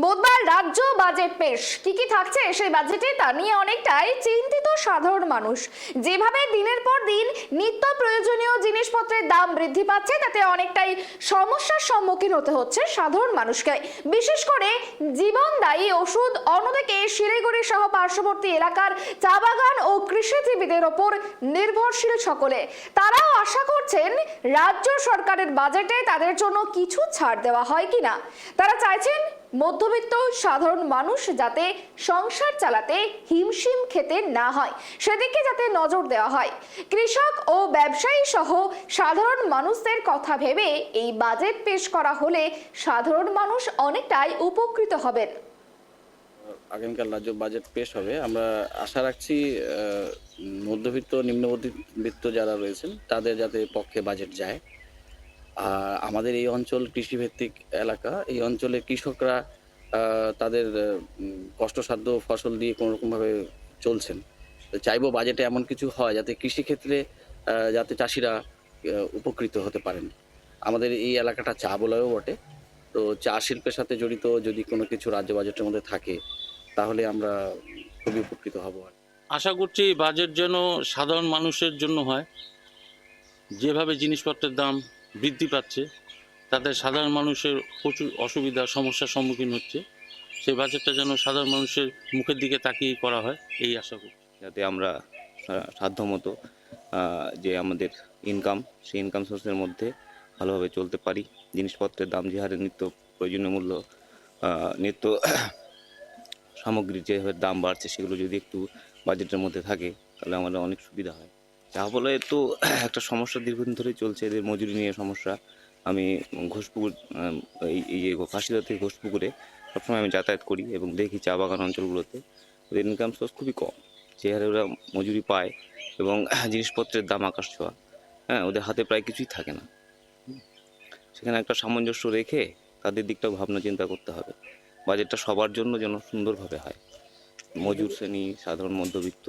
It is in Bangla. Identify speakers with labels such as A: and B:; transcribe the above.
A: বুধবার রাজ্য বাজেট পেশ। কি থাকছে সেই বাজেটে তা নিয়ে অনেকটাই চিন্তিত সাধারণ মানুষ। যেভাবে দিনের পর দিন নিত্য প্রয়োজনীয় জিনিসপত্রের দাম বৃদ্ধি পাচ্ছে, তাতে অনেকটাই সমস্যার সম্মুখীন হতে হচ্ছে সাধারণ মানুষকে। বিশেষ করে জীবনদায়ী ওষুধ, অন্যদিকে শিলিগুড়ি সহ পার্শ্ববর্তী এলাকার চা বাগান ও কৃষিজীবীদের ওপর নির্ভরশীল সকলে। তারাও আশা করছেন রাজ্য সরকারের বাজেটে তাদের জন্য কিছু ছাড় দেওয়া হয় কিনা। তারা চাইছেন মধ্যবিত্ত সাধারণ মানুষ যাতে সংসার চালাতে হিমশিম খেতে না হয়, সেদিকে যাতে নজর দেওয়া হয়। কৃষক ও ব্যবসায়ী সহ সাধারণ মানুষদের কথা ভেবে এই বাজেট পেশ করা হলে সাধারণ মানুষ অনেকটাই উপকৃত হবেন।
B: আগামীকাল রাজ্য বাজেট পেশ হবে। আমরা আশা রাখছি মধ্যবিত্ত নিম্নমধ্যবিত্ত যারা রয়েছেন তাদের যাতে পক্ষে বাজেট যায়। আমাদের এই অঞ্চল কৃষিভিত্তিক এলাকা। এই অঞ্চলে কৃষকরা তাদের কষ্টসাধ্য ফসল দিয়ে কোনোরকমভাবে চলছেন। চাইবো বাজেটে এমন কিছু হয় যাতে কৃষিক্ষেত্রে যাতে চাষিরা উপকৃত হতে পারেন। আমাদের এই এলাকাটা চা বলয়ও বটে, তো চা শিল্পের সাথে জড়িত যদি কোনো কিছু রাজ্য বাজেটের মধ্যে থাকে তাহলে আমরা খুবই উপকৃত হব।
C: আশা করছি বাজেট যেন সাধারণ মানুষের জন্য হয়। যেভাবে জিনিসপত্রের দাম বৃদ্ধি পাচ্ছে তাতে সাধারণ মানুষের প্রচুর অসুবিধা সমস্যার সম্মুখীন হচ্ছে। সেই বাজেটটা যেন সাধারণ মানুষের মুখের দিকে তাকিয়ে করা হয়, এই আশা করি।
D: যাতে আমরা সাধ্যমতো যে আমাদের ইনকাম, সেই ইনকাম সোর্সের মধ্যে ভালোভাবে চলতে পারি। জিনিসপত্রের দাম যে হারে নিত্য প্রয়োজনীয় মূল্য, নিত্য সামগ্রীর যেভাবে দাম বাড়ছে সেগুলো যদি একটু বাজেটের মধ্যে থাকে তাহলে আমাদের অনেক সুবিধা হয়। যা বলে তো একটা সমস্যা দীর্ঘদিন ধরেই চলছে, এদের মজুরি নিয়ে সমস্যা। আমি ঘোষপুকুর, এই যে ফাঁসিদা থেকে ঘোষপুকুরে সবসময় আমি যাতায়াত করি এবং দেখি চা বাগান অঞ্চলগুলোতে ওদের ইনকাম সোর্স খুবই কম। যে হারে ওরা মজুরি পায় এবং জিনিসপত্রের দাম আকাশ ছোঁয়া, ওদের হাতে প্রায় কিছুই থাকে না। সেখানে একটা সামঞ্জস্য রেখে তাদের দিকটাও ভাবনা চিন্তা করতে হবে। বাজেটটা সবার জন্য যেন সুন্দরভাবে হয়, মজুর শ্রেণী, সাধারণ মধ্যবিত্ত